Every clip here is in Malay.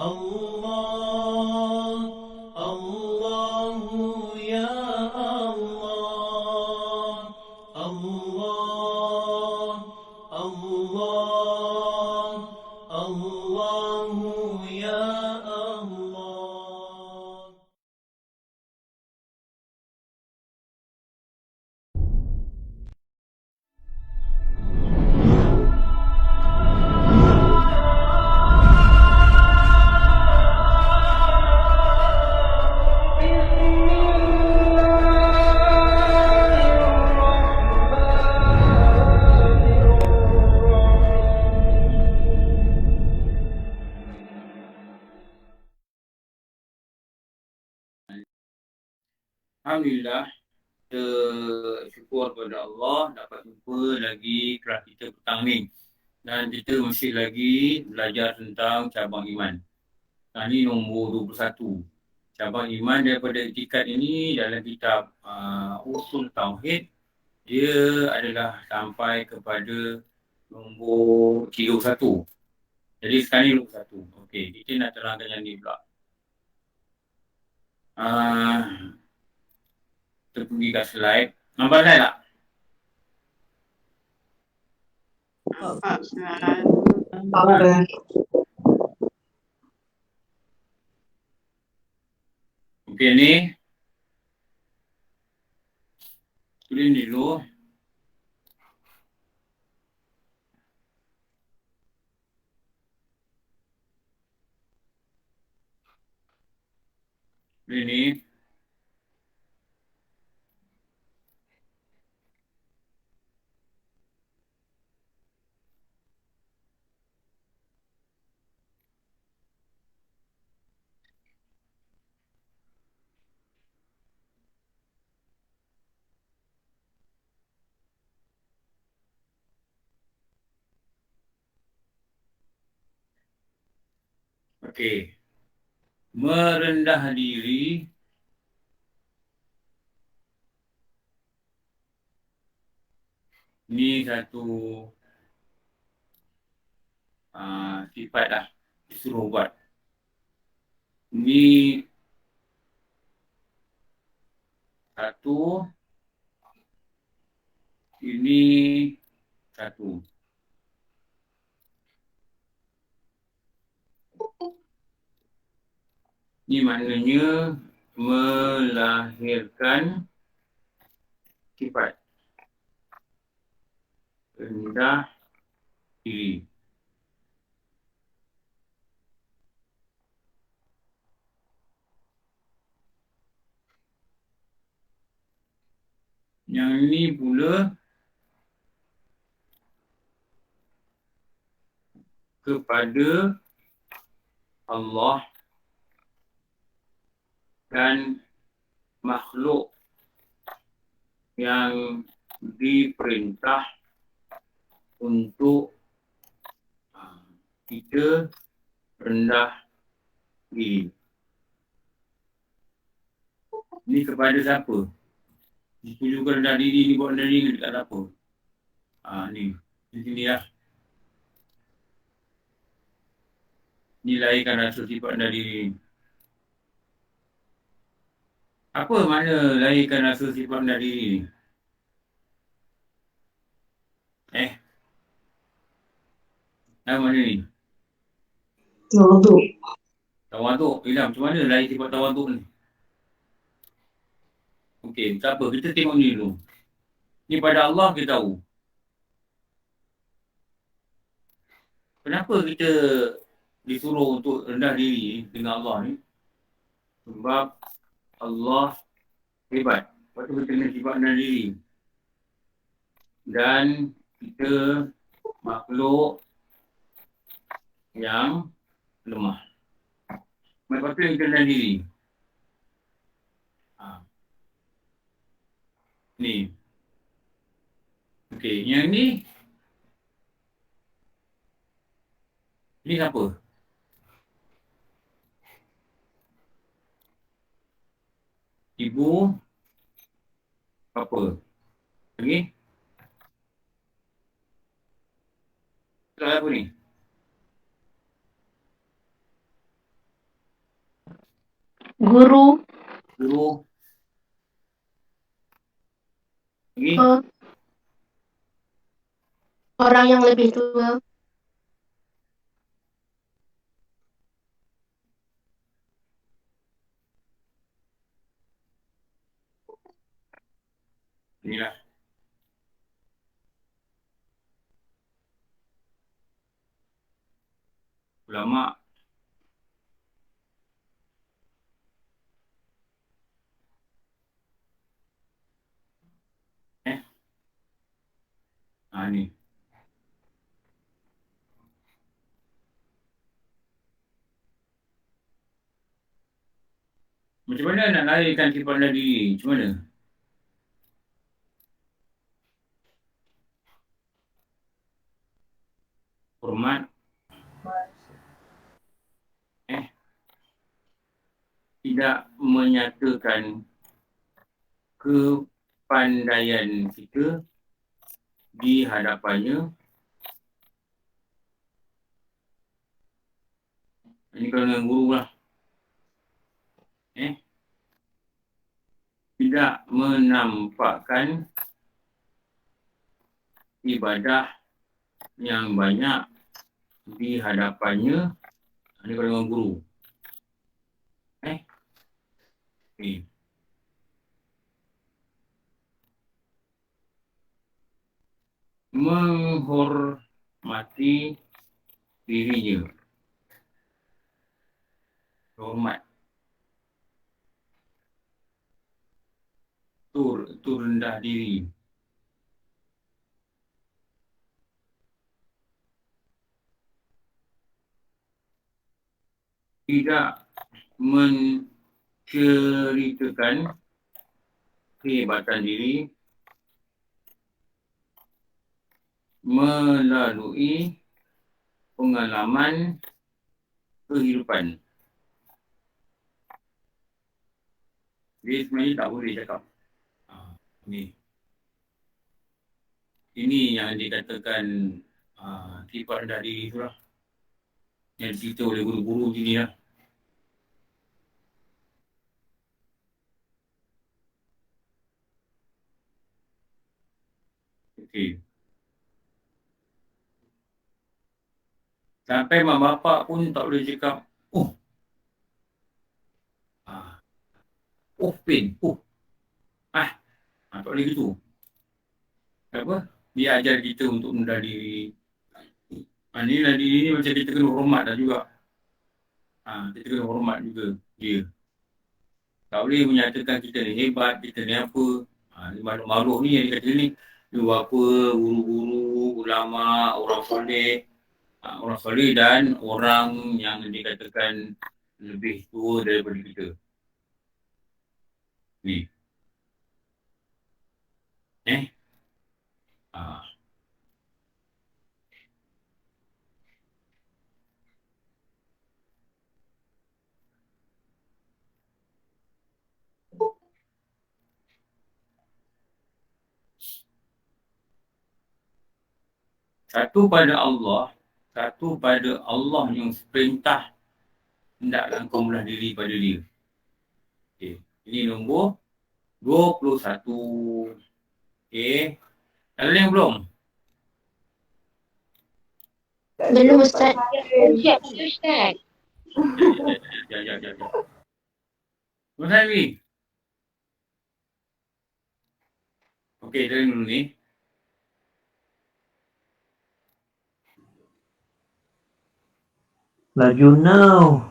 الله الله يا الله الله الله الله يا الله. Alhamdulillah, kita syukur kepada Allah dapat jumpa lagi kelas kita petang ni. Dan kita masih lagi belajar tentang cabang iman. Sekarang ni nombor 21. Cabang iman daripada etikat ini dalam kitab Usul Tauhid, dia adalah sampai kepada nombor 31. Jadi sekarang ni nombor 1. Okey, kita nak terangkan yang ni pula. Kita pergi kat slide. Nampak slide tak? Okey ni. Tulis ni dulu. Ini. Okey. Merendah diri ni satu sifat lah disuruh buat. Ni satu, ini satu. Ni maknanya melahirkan sifat rendah diri. Yang ni pula kepada Allah dan makhluk yang diperintah untuk kita rendah diri. Ni kepada siapa? Ditujukan rendah diri ni buat rendah diri dekat apa? Ni. Di sini lah. Ni lahirkan rasa sifat rendah diri. Apa makna lahirkan rasa sifat rendah diri ni? Apa makna ni? Tawaduk. Tawaduk. Ilham, macam mana lahir sifat tawaduk ni? Okey, tak apa. Kita tengok ni dulu. Ni pada Allah kita tahu. Kenapa kita disuruh untuk rendah diri dengan Allah ni? Sebab Allah hebat. Lepas tu kita kena sifat rendah diri. Dan kita makhluk yang lemah. Lepas tu yang kita rendah diri. Ni. Okey, yang ni. Ni siapa? Ibu. Apa? Lagi? Soal apa ni? Guru. Guru. Lagi? Oh, orang yang lebih tua. Inilah. Ulama. Ni. Macam mana nak larikan sifat diri? Macam mana? Hormat. Tidak menyatakan kepandaian kita di hadapannya. Ini kalau dengan guru lah. Tidak menampakkan ibadah yang banyak di hadapannya. Ini kalau dengan guru. Okay. Menghormati dirinya. Hormat. Itu rendah diri. Tidak menceritakan kehebatan diri melalui pengalaman kehidupan. Dia sebenarnya tak boleh cakap. Ini yang dikatakan sifat rendah diri tu lah. Yang cerita oleh guru-guru sini lah. Okay. Sampai mak bapak pun tak boleh cakap, pain. Tak boleh gitu. Apa? Dia ajar kita untuk rendah diri. Ni rendah diri ni macam kita kena hormat dah juga. Kita kena hormat juga dia. Tak boleh menyatakan kita ni hebat, kita ni apa. Makhluk-makhluk ni yang dikata ni, apa, guru-guru, ulama, orang soleh dan orang yang dikatakan lebih tua daripada kita. Ni. Satu pada Allah yang perintah hendaklah kau melah diri pada dia. Okay. Ini nombor 21. Okay. Ada yang belum? Belum, Ustaz. Sekejap. Mana lagi? Okey, dari dulu ni. Laju now.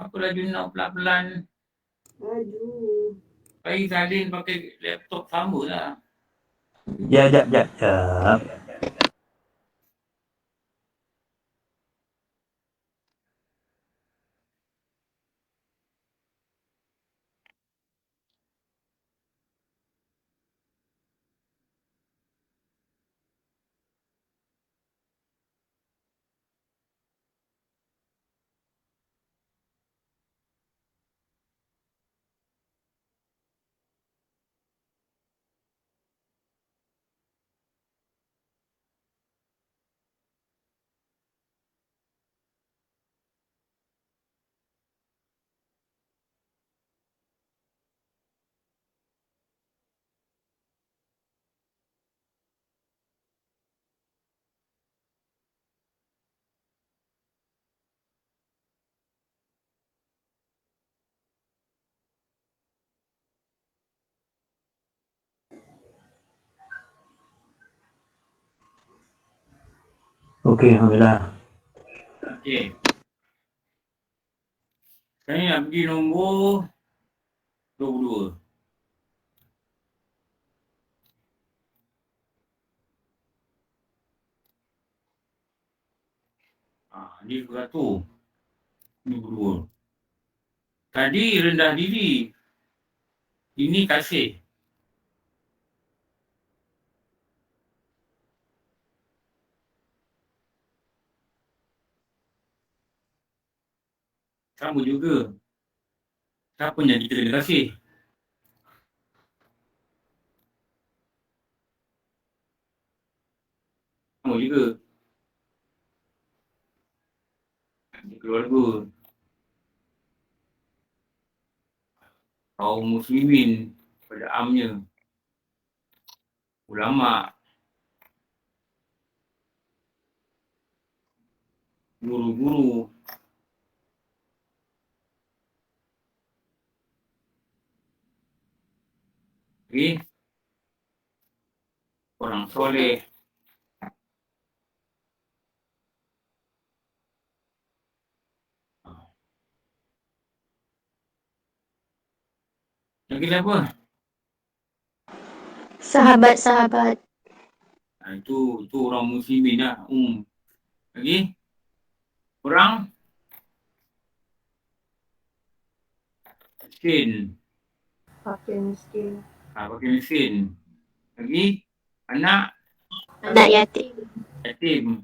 Aku laju now pelan-pelan. Laju. Baik salin pakai laptop sama lah. Jap. Okey, Alhamdulillah. Okey. Saya nak pergi nombor 22. Ni beratur. 22. Tadi rendah diri. Ini kasih. Sama juga. Siapa yang kita kena kasih? Sama juga. Keluarga. Kaum muslimin pada amnya. Ulama. Guru-guru. Okay. Orang soleh. Lagi apa? Sahabat-sahabat. Itu orang muslimin lah. Lagi? Orang miskin. Fakir miskin. Fakir miskin. Lagi? Anak Anak yatim.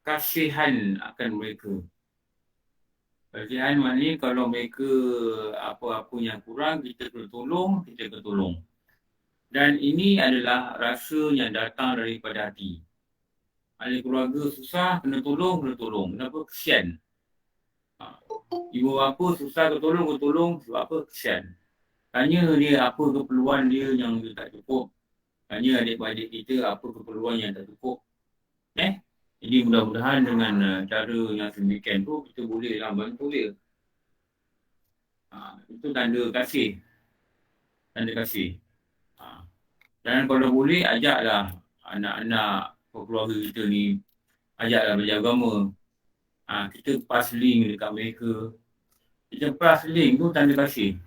Kasihan akan mereka. Kasihan maknanya kalau mereka apa-apa yang kurang, kita kena tolong. Dan ini adalah rasa yang datang daripada hati. Ahli keluarga susah, kena tolong. Kenapa? Kesian. Ibu bapa susah, kena tolong. Sebab apa? Kesian. Tanya dia apa keperluan dia yang dia tak cukup. Tanya adik-adik kita apa keperluan yang tak cukup. Jadi mudah-mudahan dengan cara yang sedemikian tu kita bolehlah bantu dia. Itu tanda kasih. Dan kalau boleh ajaklah anak-anak keluarga kita ni, ajaklah belajar agama. Kita pass link dekat mereka. Kita pass link tu tanda kasih.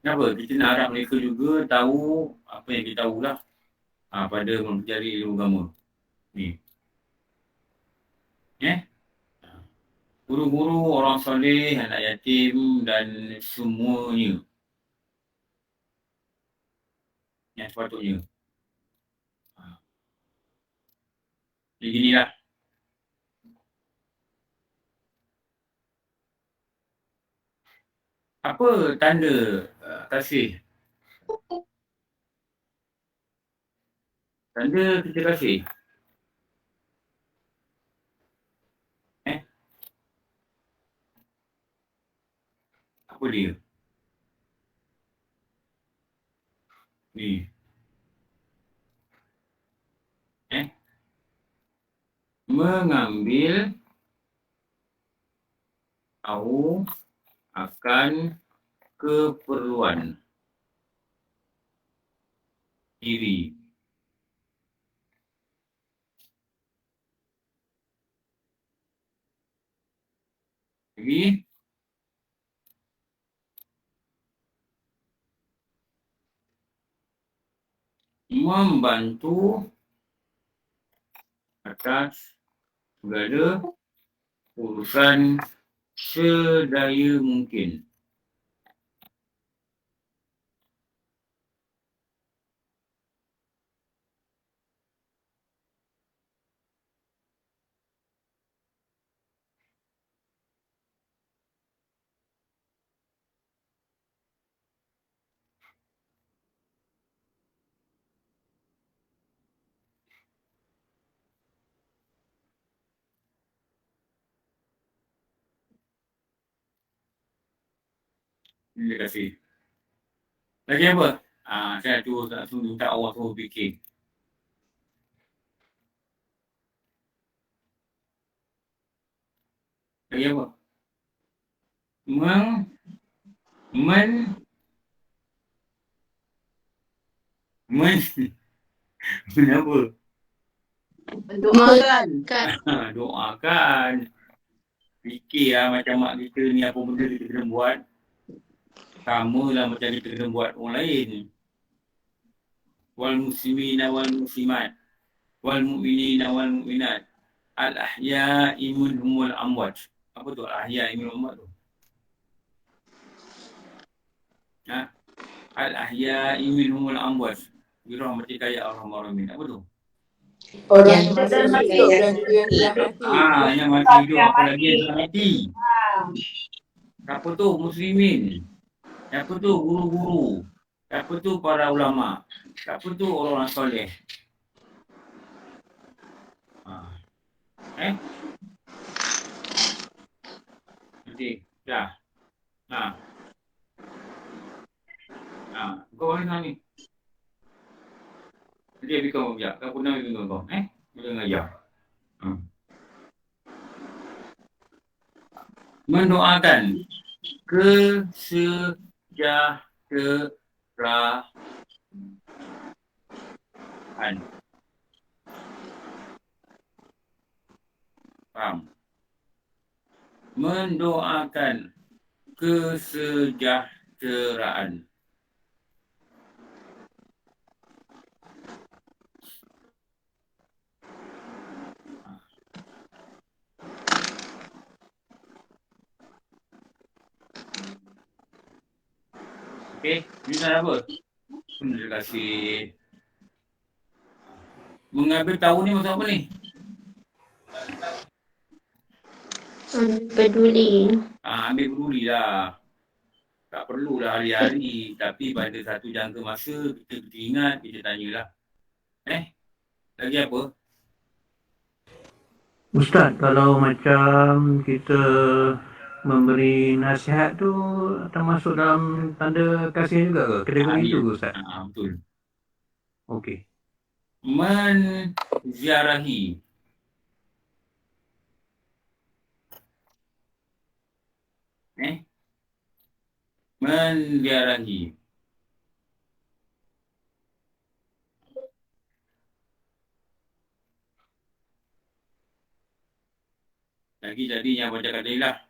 Kenapa? Kita nak harap mereka juga tahu apa yang kita tahulah pada mempelajari ilmu agama ni. Guru-guru, orang soleh, anak yatim dan semuanya yang sepatutnya. Jadi ginilah. Apa tanda kasih? Tanda kita kasih. Apa dia? Ni. Mengambil tahu akan keperluan diri. Lagi? Membantu atas segala urusan sedaya mungkin. Terima kasih. Lagi apa? Saya tu tak minta Allah tu fikir. Lagi apa? Kenapa? Doakan. Doakan. Fikir macam mak kita ni apa benda kita kena buat. Sama lah macam kita kena buat orang lain. Wal muslimina wal muslimat. Wal mu'minina wal mu'minat. Al-ahya'i minhumul amwat. Apa tu al-ahya'i minhumul amwat tu? Al-ahya'i minhumul amwat. Birahmatika ya arhamar rahimin. Apa tu? Orang Yang masih hidup dan juga yang telah mati. Yang masih hidup apa lagi yang telah mati. Siapa tu? Muslimin. Siapa tu? Guru-guru. Siapa tu? Para ulama. Siapa tu? Orang-orang soleh. Nanti. Dah. Kau orang sana ni. Nanti habis kau bijak. Kau pun nak tengok kau. Boleh ngajar. Mendoakan kesejahteraan. Faham? Mendoakan kesejahteraan. Okey, ini dah apa? Terima kasih. Mengambil tahu ni maksud apa ni? Peduli. Ambil peduli lah. Tak perlulah hari-hari. Tapi pada satu jangka masa, kita ingat, kita tanyalah. Lagi apa? Ustaz, kalau macam kita memberi nasihat tu termasuk dalam tanda kasih juga ke? Kategori itu ke Ustaz? Betul. Okey. Menziarahi. Menziarahi. Lagi jadi yang baca kat dia lah.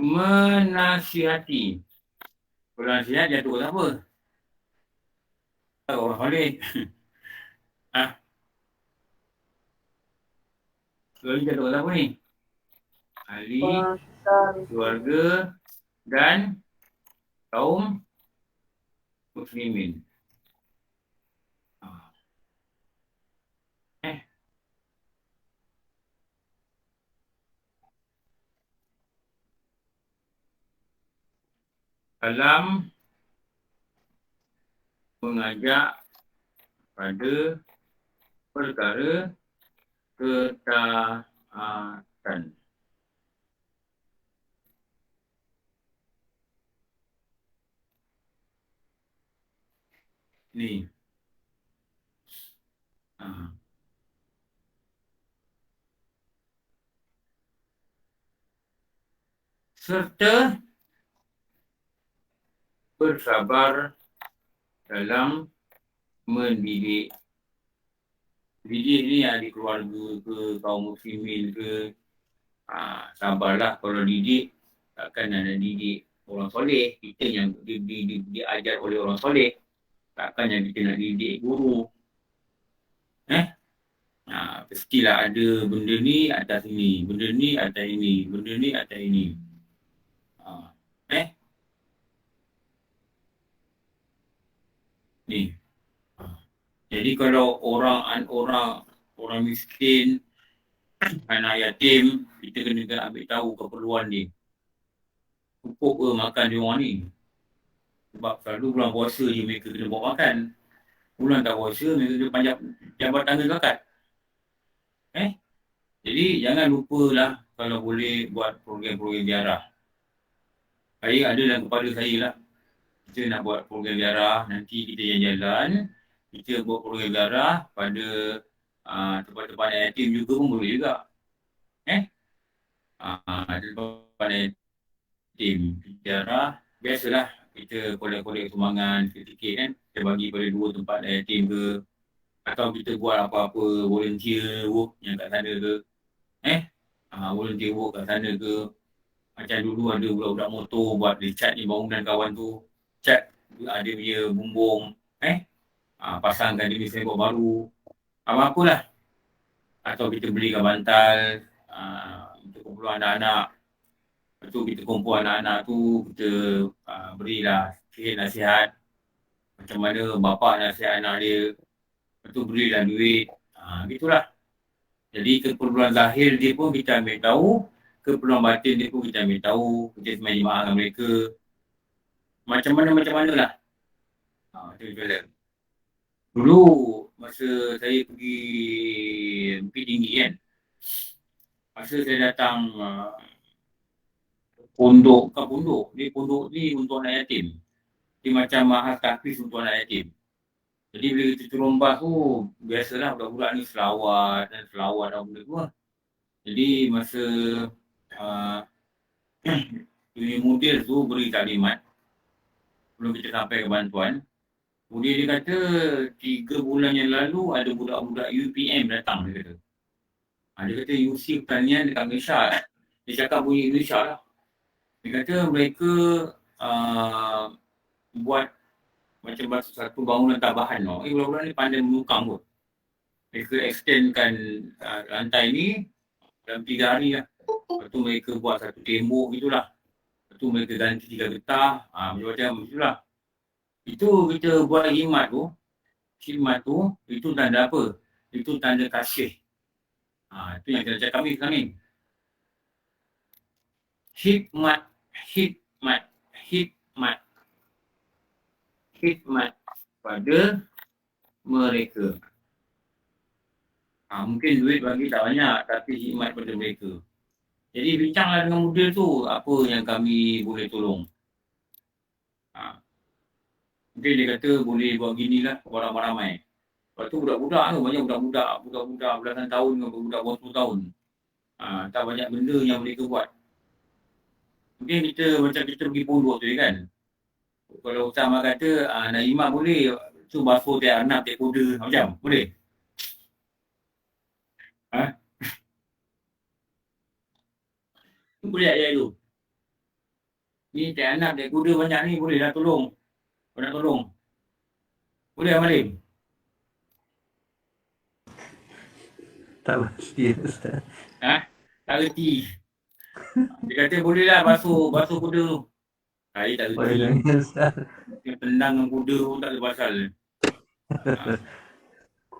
Menasihati. Kalau nasihat jatuh ke apa? Orang soleh. Lalu jatuh ke apa ni? Ahli, keluarga dan kaum muslimin. Dalam mengajak pada perkara ketaatan. Ni. Serta bersabar dalam mendidik. Didik ni di keluarga ke, kaum muslimin ke. Sabarlah kalau didik. Takkan ada didik orang soleh. Kita yang diajar oleh orang soleh. Takkan yang kita nak didik guru. Pastilah ada benda ni atas ini. Benda ni atas ini. Benda ni atas ini. Ni. Jadi kalau orang miskin, anak yatim, kita kena ambil tahu keperluan dia. Cukup ke makan dia orang ni? Sebab selalu bulan puasa je mereka kena buat makan. Bulan tak puasa, mereka kena panjat jabat tangga zakat. Jadi jangan lupalah kalau boleh buat program-program ziarah. Saya ada dalam kepala saya lah. kita nak buat program ziarah, nanti kita jalan-jalan, kita buat program ziarah pada tempat-tempat yatim juga pun boleh juga. Tempat yatim ziarah, biasalah kita kolek-kolek sumbangan sikit-sikit kan, kita bagi pada 2 tempat yatim ke, atau kita buat apa-apa volunteer work yang kat sana ke, volunteer work kat sana ke. Macam dulu ada budak-budak motor buat dia cat ni bangunan kawan tu, cat ada dia bumbung, pasangkan dia signboard baru, apa-apalah. Atau kita belikan bantal untuk kumpulan anak-anak. Lepas tu kita kumpul anak-anak tu, kita berilah sikit nasihat macam mana bapa nasihat anak dia. Lepas tu berilah duit, gitulah. Jadi keperluan zahir dia pun kita ambil tahu, keperluan batin dia pun kita ambil tahu, kita semain jemaah dengan mereka. Macam mana lah. Macam dulu masa saya pergi Bukit Tinggi kan, masa saya datang pondok ni untuk anak yatim. Dia macam mahal tahfiz untuk anak yatim. Jadi bila kita turun bas tu, biasalah budak-budak ni selawat dan benda tu lah. Jadi masa Dunia Mudir tu beri taklimat sebelum kita sampai ke bantuan. Kemudian dia kata 3 bulan yang lalu ada budak-budak UPM datang, dia kata. Dia kata UC Pertanian dekat Malaysia. Dia cakap bunyi Indonesia lah. Dia kata mereka buat macam satu bangunan tambahan. Budak-budak ni pandai menukang pun. Mereka extendkan lantai ni dalam 3 hari lah. Lepas tu mereka buat satu tembok gitulah. Lepas tu mereka ganti 3 getah. Macam-macam gitulah. Itu kita buat khidmat tu, itu tanda apa? Itu tanda kasih. Itu yang kita cakap kami. Hikmat pada mereka. Mungkin duit bagi tak banyak, tapi hikmat pada mereka. Jadi bincanglah dengan muda tu, apa yang kami boleh tolong. Mungkin dia kata boleh buat gini lah, orang ramai. Lepas tu budak-budak tu, banyak budak-budak belasan tahun dengan budak 20 tahun. Tak banyak benda yang mereka buat. Mungkin kita pergi pondok tu kan. Kalau Ustaz kata, nak imat boleh, tu basuh tiap anak, tiap kuda, macam, boleh? Boleh tak tu? Ni tiap anak, tiap kuda banyak ni, boleh dah tolong. Kau nak tolong? Boleh Amalim? Tak pasti Ustaz. Tak reti. Dia kata boleh lah basuh kuda tu. Saya tak reti. Dia tendang dengan kuda tu tak ada pasal.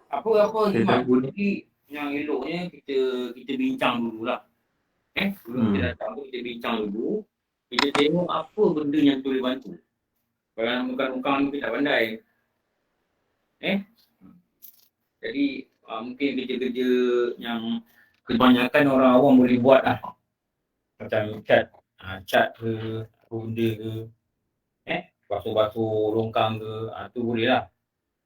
Apa hikmat. Jadi yang eloknya kita bincang dululah. Sebelum kita datang tu kita bincang dulu. Kita tengok apa benda yang boleh bantu. Kalau nak mukang-mukang kita tak pandai. Jadi mungkin kerja-kerja yang kebanyakan orang awam boleh buat lah. Macam cat ke, benda ke, basuh-basuh longkang ke, tu boleh lah.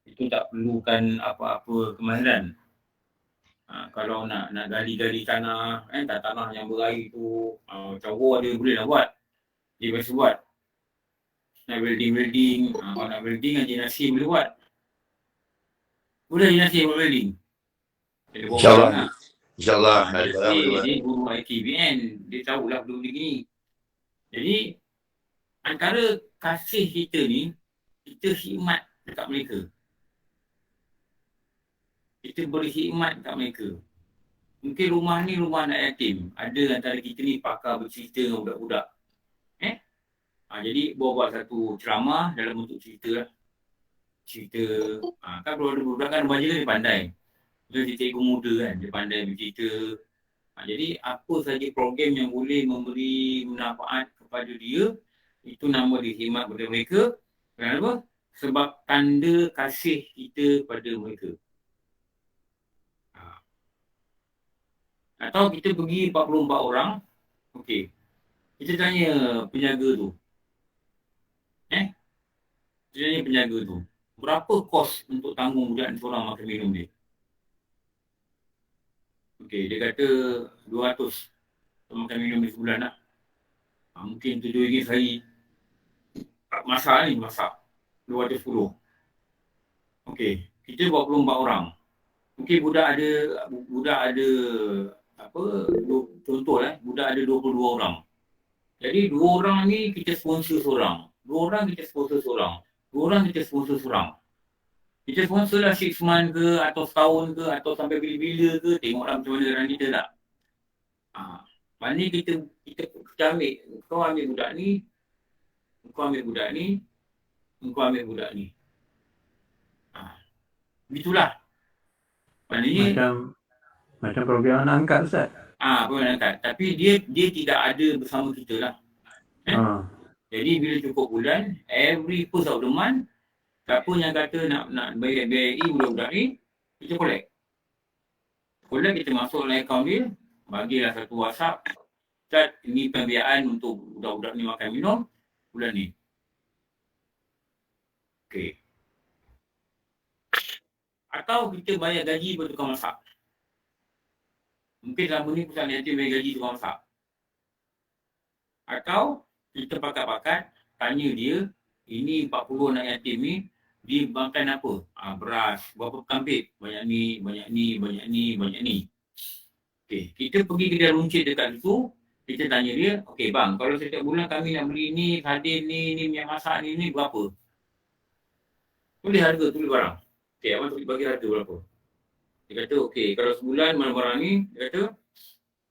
Itu tak perlukan apa-apa kemahiran. Kalau nak gali-gali tanah, tanah yang berair tu, cowok ada boleh lah buat. Dia biasa buat. Nak welding. Kalau nak welding, Haji Nasim boleh buat. Boleh Haji Nasim buat welding? InsyaAllah. Dia guru ITBN. Dia tahulah benda begini. Jadi, antara kasih kita ni, kita khidmat dekat mereka. Kita beri khidmat dekat mereka. Mungkin rumah ni rumah anak yatim. Ada antara kita ni pakar bercerita dengan budak-budak. Jadi buat satu ceramah dalam bentuk cerita lah. Cerita, kan kalau ada budak kan remaja kan dia pandai. Dia cikgu muda kan, dia pandai bercerita. Jadi apa saja program yang boleh memberi manfaat kepada dia, itu nama dia khidmat kepada mereka. Kenapa? Sebab tanda kasih kita pada mereka. Atau kita pergi 44 orang, okey. Kita tanya penjaga tu. Dia ni penjaga tu. Berapa kos untuk tanggung budak ni seorang makan minum dia? Okey, dia kata 200 untuk makan minum dia sebulan lah. Mungkin RM7 sehari. Masak ni masak. 210. Okey, kita 24 orang. Mungkin budak ada apa, contoh budak ada 22 orang. Jadi 2 orang ni kita sponsor seorang. 2 orang kita sponsor seorang. 2 orang kita sponsor seorang. Kita sponsor lah 6 month ke, atau setahun ke, atau sampai bila-bila ke, tengoklah macam mana orang kita tak. Maknanya kita ambil, kau ambil budak ni, kau ambil budak ni, kau ambil budak ni. Begitulah. Maknanya Macam program anak angkat, Ustaz. program angkat. Tapi dia tidak ada bersama kita lah. Jadi bila cukup bulan, every first of the month, siapa yang kata nak bayar BIE budak-budak ni, kita collect. Kita masuk dalam akaun dia, bagilah satu WhatsApp. Ustaz, ini pembiayaan untuk budak-budak ni makan minum bulan ni. Okey. Atau kita bayar gaji buat tukang masak. Mungkin selama ni pusat yatim bayar gaji tukang masak. Atau kita pakat-pakat tanya dia, ini 40 anak yatim ni, dia makan apa? Beras, berapa kambing? Banyak ni, banyak ni, banyak ni, banyak ni. Okey, kita pergi kedai runcit dekat situ, kita tanya dia, okey bang, kalau setiap bulan kami nak beli ni, sardin ni, minyak masak ni berapa? Tulis harga, tulis barang. Okey, abang tulis bagi harga berapa? Dia kata, okey, kalau sebulan barang-barang ni, dia kata,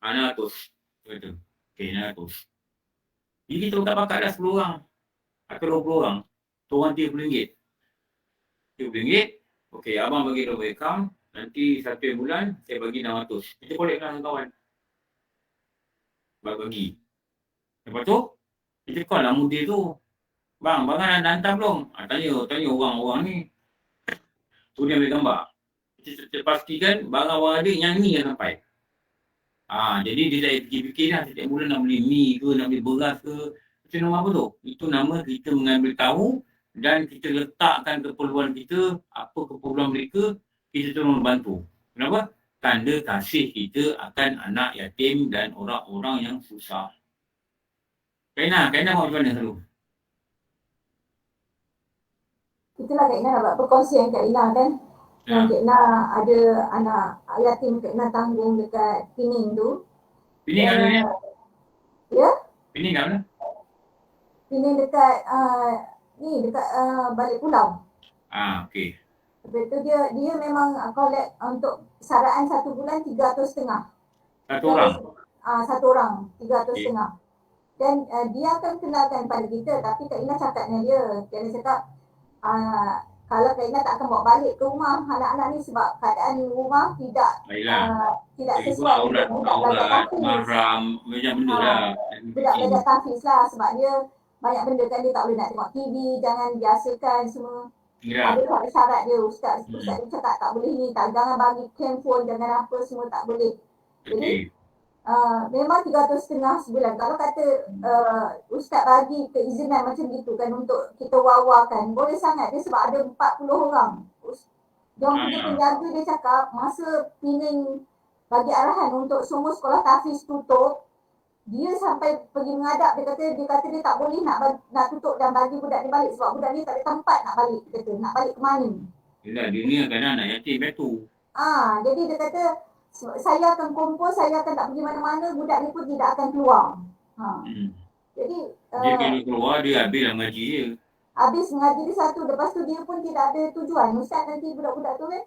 600. Dia kata, okey, 600. Jadi kita pakat dah 10 orang atau 20 orang. Seorang RM30. RM30. Okey, abang bagi nombor akaun. Nanti satu bulan, saya bagi 600. Kita collect dengan kawan. Bagi. Lepas tu, kita call lah mudir tu. Bang, dah hantar belum? Tanya orang-orang ni. Tu dia ambil gambar. Kita pastikan barang-barang dia yang ni yang sampai. Jadi dia dah fikir-fikir lah, setiap bulan nak beli mi ke, nak beli beras ke. Itu nama apa tu? Itu nama kita mengambil tahu dan kita letakkan keperluan kita, apa keperluan mereka, kita terus membantu. Kenapa? Tanda kasih kita akan anak yatim dan orang-orang yang susah. Kaina macam mana selalu? Itulah Kak Ina nak buat perkongsian Kak Ina kan. Yang Kak Ina ada anak yatim Kak Ina tanggung dekat Pening tu. Pening kat mana? Ya? Pening kat mana? Pening dekat dekat balik pulau. Okey. Lepas tu dia memang collect untuk saraan 1 bulan 300.5. Satu orang? Satu orang 300.5. Dan dia akan kenalkan pada kita, tapi Kak Ina cakap dengan dia. Kak Ina cakap kalau Kak Ina tak akan bawa balik ke rumah anak-anak ni sebab keadaan rumah tidak sesuai untuk budak-budak tahfiz. Mahram, macam benda lah. Budak-budak tahfiz lah sebab dia banyak benda kan, dia tak boleh nak tengok TV, jangan biasakan semua. Ada syarat dia, Ustaz dia cakap tak boleh ni, jangan bagi handphone, jangan apa, semua tak boleh. Jadi memang 300.5 sebulan. Kalau kata Ustaz bagi keizinan macam gitu kan untuk kita wawakan, boleh sangat dia sebab ada 40 orang. Dia punya penjaga dia cakap masa Pening bagi arahan untuk semua sekolah tahfiz tutup, dia sampai pergi menghadap, dia kata dia tak boleh nak tutup dan bagi budak ni balik sebab budak ni tak ada tempat nak balik. Dia kata nak balik ke mana? Yelah, dia ni kadang anak yatim betul. Jadi dia kata saya akan kumpul, saya akan tak pergi mana-mana, budak ni pun tidak akan keluar. Jadi dia kena keluar, dia habis lah mengaji dia. Habis mengaji dia satu, lepas tu dia pun tidak ada tujuan. Ustaz nanti budak-budak tu kan?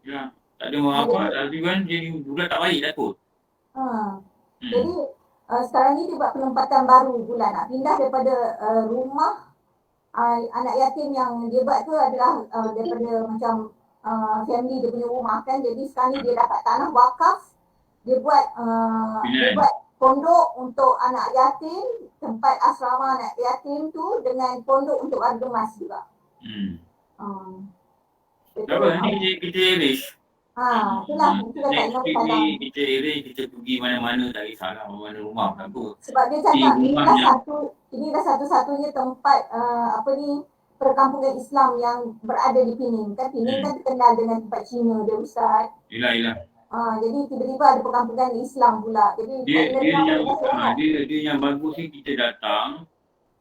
Ya, tak ada apa, tujuan jadi budak tak baik lah kot. Jadi sekarang ni dia buat penempatan baru pula, nak pindah daripada rumah anak yatim yang dia buat tu adalah daripada macam family dia punya rumah kan. Jadi sekarang ni dia dapat tanah wakaf, dia buat pondok untuk anak yatim, tempat asrama anak yatim tu dengan pondok untuk warga emas juga. Kenapa nanti kita arrange? Itulah Kak Ina kadang. Kita arrange, kita pergi mana-mana, tak kisahlah mana rumah kan tu. Sebab dia cakap inilah satu-satunya tempat perkampungan Islam yang berada di Pening. Kan Pening kan terkenal dengan tempat Cina dia Ustaz. Yelah. Jadi tiba-tiba ada perkampungan Islam pula. Jadi Dia yang bagus ni kita datang,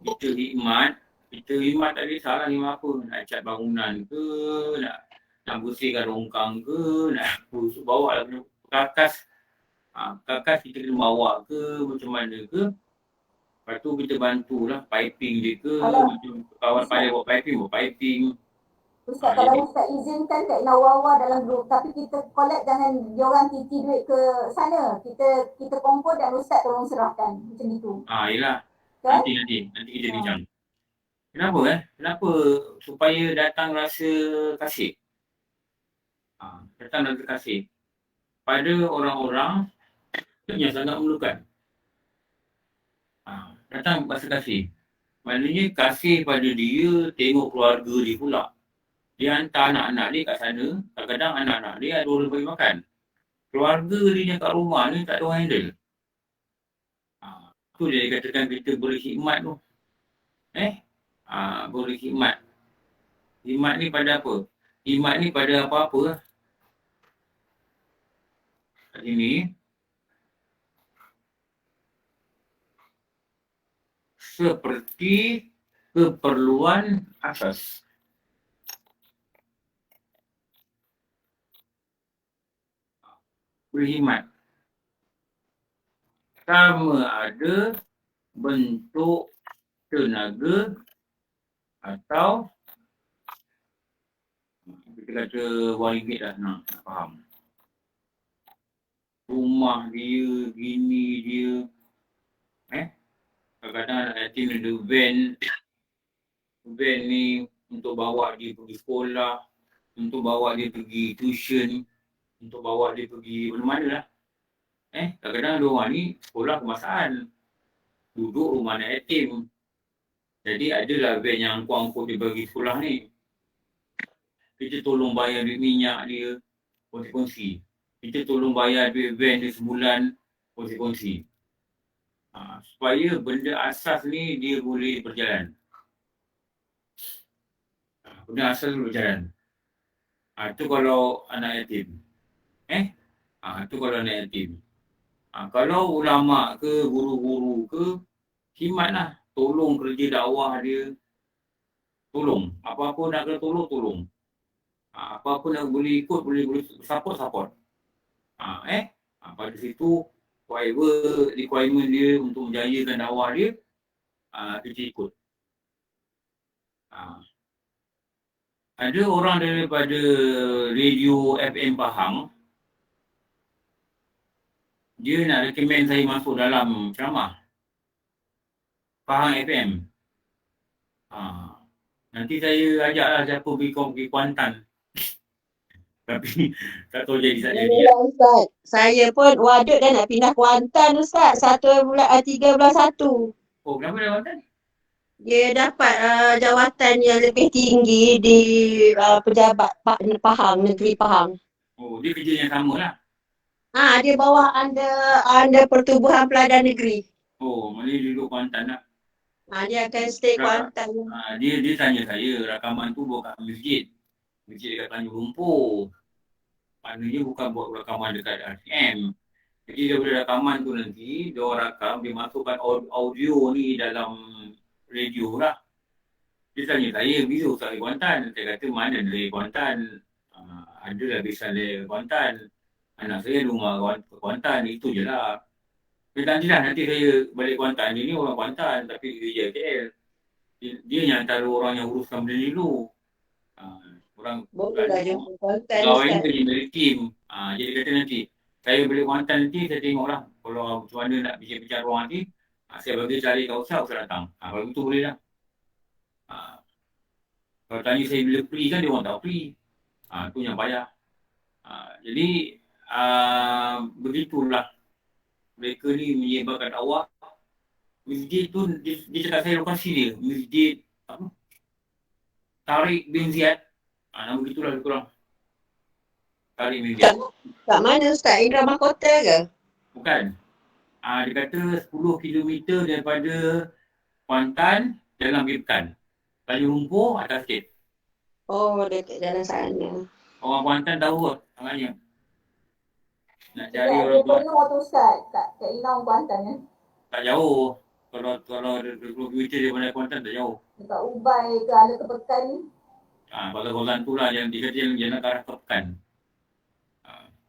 kita khidmat tadi salah khidmat apa? Nak cat bangunan ke, nak bersihkan longkang ke, nak bawa lah karkas. Karkas kita kena bawa ke, macam mana ke. Lepas tu kita bantulah piping dia ke, kawan pandai buat piping. Ustaz, kalau Ustaz izinkan Kak Ina Wawa dalam grup, tapi kita collect jangan diorang titi duit ke sana. Kita kumpul dan Ustaz tolong serahkan. Macam itu. Yelah. Kan? Nanti kita bincang. Kenapa supaya datang rasa kasih? Datang rasa kasih pada orang-orang yang sangat memerlukan. Datang rasa kasih. Maknanya kasih pada dia, tengok keluarga dia pula. Dia hantar anak-anak dia kat sana, kadang-kadang anak-anak dia ada orang bagi makan. Keluarga dia kat rumah ni tak ada orang handle. Tu dia katakan kita boleh khidmat tu. Boleh khidmat. Khidmat ni pada apa? Khidmat ni pada apa-apa. Kat sini. Seperti keperluan asas. Berkhidmat. Sama ada bentuk tenaga atau kita kata RM1 dah nak faham. Rumah dia, gini dia. Kadang-kadang anak yatim ada van. Van ni untuk bawa dia pergi sekolah, untuk bawa dia pergi tuition, untuk bawa dia pergi mana-mana lah. Kadang-kadang ada orang ni sekolah kemasaan. Duduk rumah anak yatim. Jadi adalah van yang angkut dia bagi sekolah ni. Kita tolong bayar duit minyak dia, kongsi-kongsi. Kita tolong bayar duit van dia sebulan, kongsi-kongsi. Supaya benda asas ni dia boleh berjalan. Benda asas boleh berjalan. Itu kalau anak yatim. Itu kalau anak yatim. Kalau ulama ke, guru-guru ke, khidmatlah. Tolong kerja dakwah dia. Tolong. Apa-apa nak kena tolong. Apa-apa nak boleh ikut, boleh support. Pada situ, whatever requirement dia untuk menjayakan dakwah dia, kita ikut. Ada orang daripada radio FM Pahang, dia nak recommend saya masuk dalam ceramah Pahang FM. Nanti saya ajaklah siapa pergi Kuantan. Tapi tak tahu jadi tak jadi. Ustaz, saya pun waduk dah nak pindah Kuantan Ustaz. 3 bulan 1. Kenapa dah Kuantan? Dia dapat jawatan yang lebih tinggi di pejabat Pahang, negeri Pahang. Dia kerja yang sama lah. Dia bawah under Pertubuhan Peladan Negeri. Mana dia duduk Kuantan lah. Dia akan stay Kuantan. Dia tanya saya, rakaman tu buat kat masjid dekat Tanjung Lumpur. Maknanya bukan buat rakaman dekat RTM. Jadi daripada rakaman tu nanti, dia orang rakam, dia masukkan audio ni dalam radio lah. Dia tanya saya, bila Ustaz dari Kuantan? Saya kata, mana dari Kuantan? Adalah besan dari Kuantan. Anak saya rumah Kuantan, itu je lah. Dia nanti saya balik Kuantan. Dia ni orang Kuantan, tapi dia KL. Dia yang antara orang yang uruskan benda ni dulu. Orang bolehlah jumpa Kuantan. Kalau ini kerja dari tim. Jadi kata nanti, saya balik Kuantan nanti, saya tengoklah. Kalau macam mana nak bincang-bincang ruang nanti, saya bagi cari kat Ustaz datang. Kalau itu boleh lah. Kalau tanya saya bila free kan, dia orang tak free. Itu yang payah. Jadi, begitulah. Mereka ni menyebarkan dakwah. Masjid tu, dia cakap saya lokasi dia. Masjid, Tariq bin Ziyad. Nama begitulah lebih kurang. Tariq bin Ziyad. Kat mana Ustaz? Indra Mahkota ke? Bukan. Dia kata 10 km daripada Kuantan, Jalan Pergi Pekan. Tanjung Lumpur atas sikit. Oh, dekat jalan sana. Orang Kuantan tahu kot agaknya. Nak Dekat cari orang area Kuantan Selangor tu Ustaz, kat Inau Kuantan kan. tak jauh. Kalau 20 km daripada Kuantan tak jauh. Dekat Ubay ke ada ke Pekan ni. Kalau Kuantan tu lah yang dia kata yang nak ke arah ke Pekan.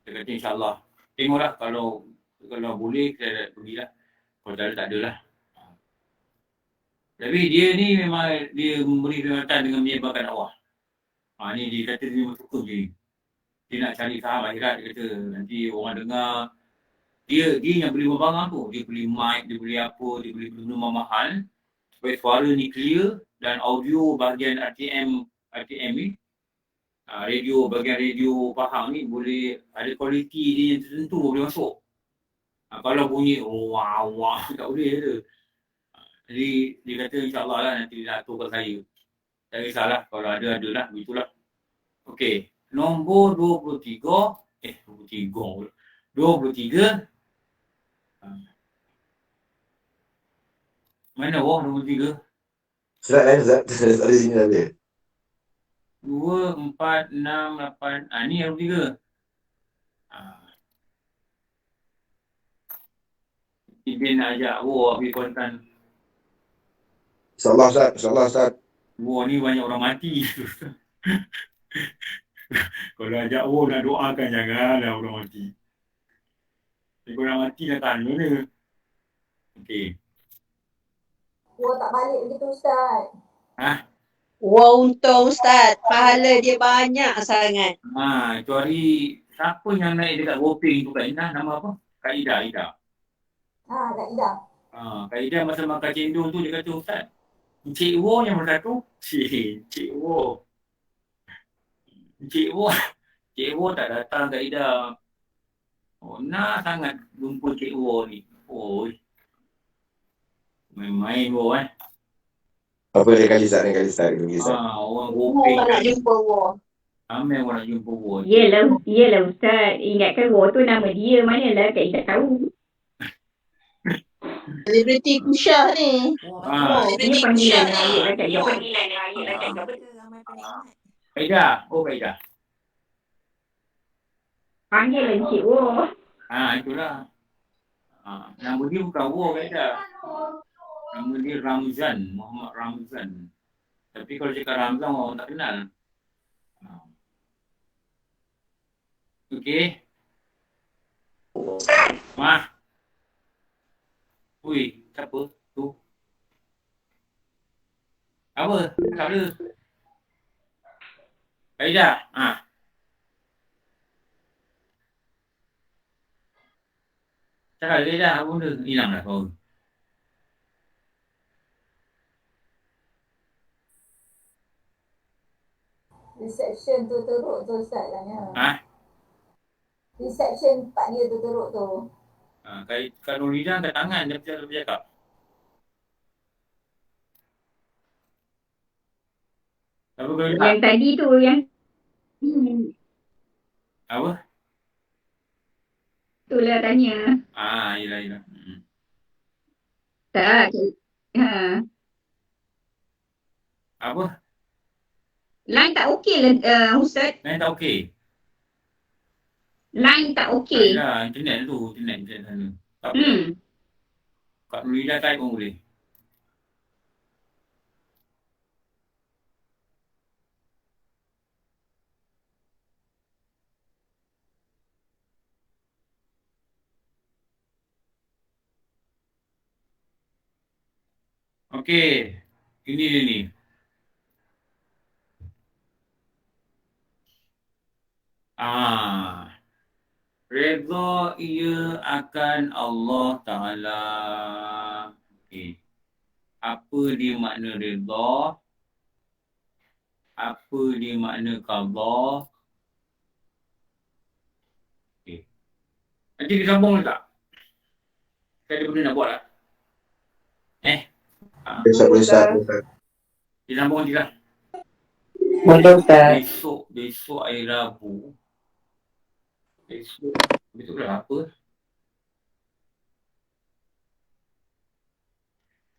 Dia kata insyaAllah. Tengoklah kalau boleh kita pergilah. Kalau tak ada, tak ada lah. Tapi dia ni memang dia memberi peringatan dengan menyebarkan dakwah. Ni dia kata dia memang suka je ni. Dia nak cari faham akhirat, dia kata nanti orang dengar. Dia yang beli barang tu. Dia beli mic, dia beli apa, dia beli benda mahal. Supaya suara ni clear dan audio bahagian RTM ni. Bahagian radio Pahang ni boleh ada kualiti dia yang tertentu boleh masuk. Kalau bunyi wah tak boleh tu. Jadi dia kata insyaAllah lah nanti dia nak atur kat saya. Tak kisahlah kalau ada lah begitulah. Okey, nombor 23 mana nombor 23? Surat lain Ustaz, tak ada sini ada. 2, 4, 6, 8. Ni yang 3. Dia nak ajak pergi Kuantan. InsyaAllah Ustaz. Ni banyak orang mati. Kalau ajak nak doakan janganlah orang mati. Kalau orang mati nak tahan mana? Okey. Tak balik begitu Ustaz. Wah, untung Ustaz. Pahala dia banyak sangat. Itu hari siapa yang naik dekat Gopeng tu Kak Ida? Nama apa? Kak Ida. Kak Ida. Kak Ida masa makan cendol tu dia kata Ustaz, Encik Wo yang bersatu. Encik Wo tak datang Kak Ida. Nak sangat jumpa Encik Wo ni. Main-main Wo Apa dia kali Ustaz? orang Gopeng. Nak jumpa Wah. Ramai orang nak jumpa Wo. Yelah Ustaz. Ingatkan Wo tu nama dia. Manalah Kak Ida tahu. Selebriti Kusha ni. Ini panggilan ayat lah Kak Ida. Kak Ida. Kak Ida. Panggil lah Encik Wo. Itulah. Nama dia bukan Wo Kak Ida. Nama dia Ramzan, Muhammad Ramzan. Tapi kalau cakap Ramzan orang tak kenal. Okey. Siapa tu? Apa? Tak ada. Kak Ida. Cakap Kak Ida, apa benda? Hilang dah kau. Reception tu teruk tu Ustaz tanya. Reception tempat dia tu teruk tu. Kak Nurida angkat tangan dia bercakap. Apa kau Yang tadi tu yang apa? Itulah tanya. Yelah. Tak. Apa? Line tak okey lah Ustaz. Line tak okey? Line tak okey. Internet sana. Tak apa. Kak Nurida type pun boleh. Okey. Ini dia ni. Redha ia akan Allah Ta'ala. Okey. Apa dia makna redha? Apa dia makna qadha? Okey. Nanti kita sambung tak? Saya ada benda nak buat lah. Ustaz. Kita sambung nanti lah. Boleh Ustaz. Besok hari Rabu. Besok dah apa?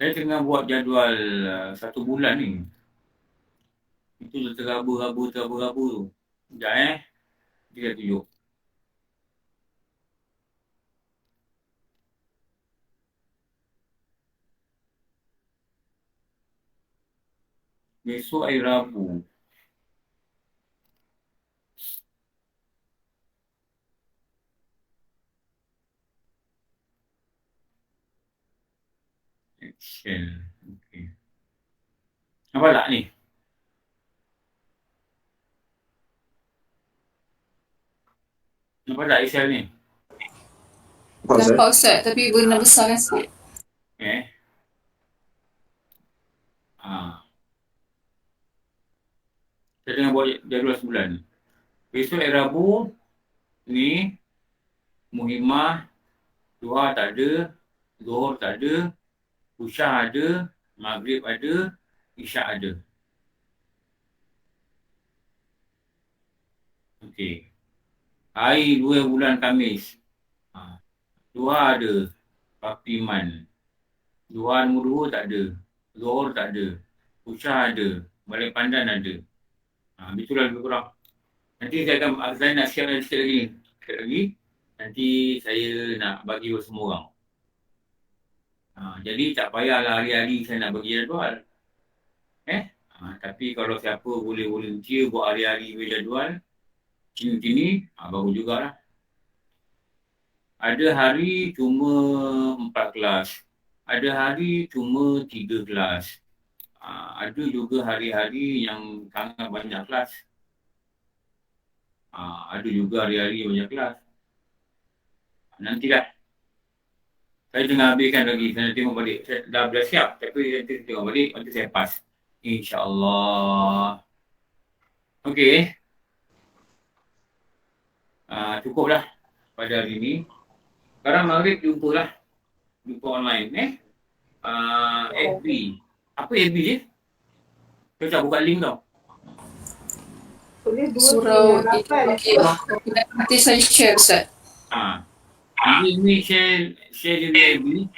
Saya tengah buat jadual 1 bulan ni. Itu teraba-raba tu. Sekejap kita tunjuk. Besok hari Rabu. Action. Okay. Nampak tak ni? Nampak tak Excel ni? Nampak Ustaz? Nampak Ustaz, tapi warna besar kan sikit. Okay. Saya tengah buat jadual sebulan. Besok hari Rabu ni Muhimmah, Duha tak ada, Zuhur tak ada, Usyah ada, Maghrib ada, Isyak ada. Okey. Hari 2 bulan Khamis. Duha ada, Fafiman. Duha nombor 2 tak ada, Zuhur tak ada, Usyah ada, Balik Pandan ada. Itulah lebih kurang. Nanti saya nak share sikit lagi. Nanti saya nak bagi kepada semua orang. Jadi tak payahlah hari-hari saya nak bagi jadual. Tapi kalau siapa boleh volunteer buat hari-hari jadual, sini-sini, bagus jugalah. Ada hari cuma 4 kelas. Ada hari cuma 3 kelas. Ada juga hari-hari yang sangat banyak kelas. Ada juga hari-hari banyak kelas. Nantilah. Saya tengah habiskan lagi. Saya tengok balik. Saya dah siap. Tapi nanti saya tengok balik. Nanti saya pas. InsyaAllah. Okey. Cukuplah pada hari ini. Sekarang Maghrib jumpalah. Jumpa online. FB. Apa FB je? Saya tak buka link tau. Surau okey. Nanti saya share Ustaz. Ini share di FB.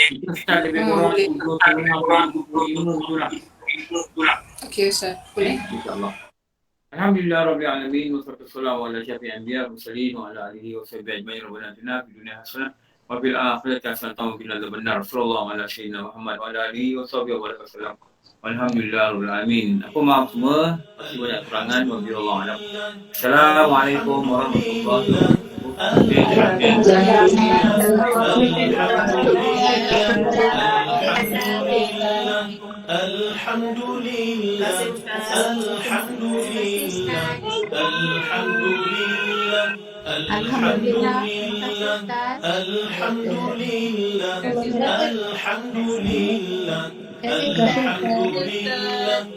Kita start lebih kurang 25 tu lah. Okey Ustaz. Boleh. InsyaAllah. Alhamdulillah Rabbil Alamin. Wassalamualaikum ala syafi'i anbiya mursalin wa ala alihi wa sahbihi ajma'in. Rabbana atina fid dunya hasanah wa fil akhirati hasanah wa qina adzabannar. Sallallahu ala sayyidina Muhammad wa ala alihi wa sahbihi wasallam. Alhamdulillah Rabbil Alamin. Aku maaf semua. Masih banyak kurangan. Wabillahi a'lam. Assalamualaikum warahmatullahi wabarakatuh. Alhamdulillah, alhamdulillah, alhamdulillah, alhamdulillah, alhamdulillah, alhamdulillah, alhamdulillah, alhamdulillah, alhamdulillah, alhamdulillah, alhamdulillah, alhamdulillah.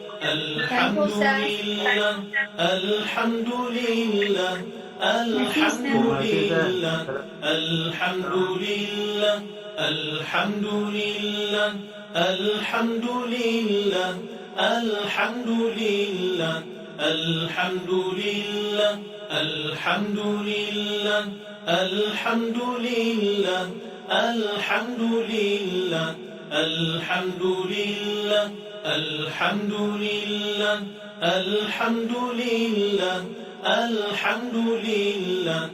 Alhamdulillah, alhamdulillah, alhamdulillah, alhamdulillah, alhamdulillah, alhamdulillah, alhamdulillah, alhamdulillah, alhamdulillah, alhamdulillah,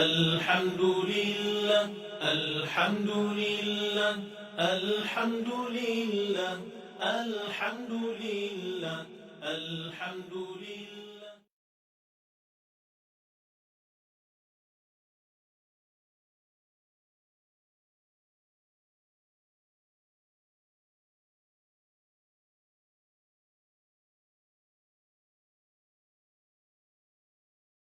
alhamdulillah, alhamdulillah. Alhamdulillah, alhamdulillah, alhamdulillah.